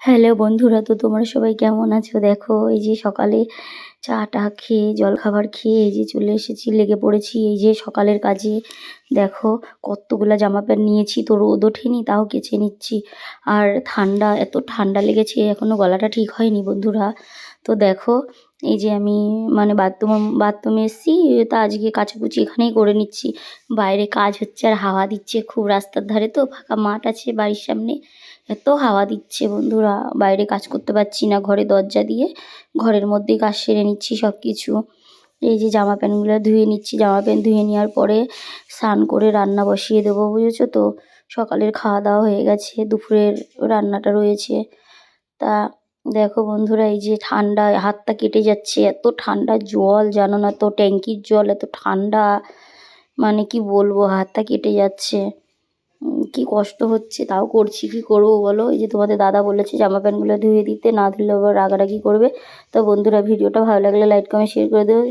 Hello বন্ধুরা, তো তোমরা সবাই কেমন আছো? দেখো এই যে সকালে চা টা খেয়ে জলখাবার খেয়ে এই যে চলে এসেছি, লেগে পড়েছি এই যে সকালের কাজে। দেখো কতগুলা জামা প্যান্ট নিয়েছি, তো রোদ ওঠেনি তাও কেচে নিচ্ছি। আর ঠান্ডা, এত ঠান্ডা লেগেছে, এখনো গলাটা ঠিক হয়নি বন্ধুরা। তো দেখো এই যে আমি মানে বাথরুমে এসেছি, তা আজকে কাচাকুচি এখানেই করে নিচ্ছি। বাইরে কাজ হচ্ছে আর হাওয়া দিচ্ছে খুব, রাস্তার ধারে তো ফাঁকা মাঠ আছে বাড়ির সামনে, এত হাওয়া দিচ্ছে বন্ধুরা, বাইরে কাজ করতে পারছি না। ঘরে দরজা দিয়ে ঘরের মধ্যেই কাজ সেরে নিচ্ছি সব কিছু। এই যে জামা প্যান্টগুলো ধুয়ে নিচ্ছি, জামা প্যান্ট ধুয়ে নেওয়ার পরে স্নান করে রান্না বসিয়ে দেবো, বুঝেছো তো। সকালের খাওয়া দাওয়া হয়ে গেছে, দুপুরের রান্নাটা রয়েছে। তা দেখো বন্ধুরা, এই যে ঠান্ডায় হাতটা কেটে যাচ্ছে, এত ঠান্ডা জল জানো না তো, ট্যাঙ্কির জল এত ঠান্ডা, মানে কি বলবো, হাতটা কেটে যাচ্ছে। কি কষ্ট হচ্ছে, তাও করছি, কি করবো বলো। এই যে তোমাদের দাদা বলেছে জামা প্যান্টগুলো ধুয়ে দিতে, না ধুলে আবার রাগারাগি করবে। তো বন্ধুরা, ভিডিওটা ভালো লাগলে লাইক কমেন্ট শেয়ার করে দেবে।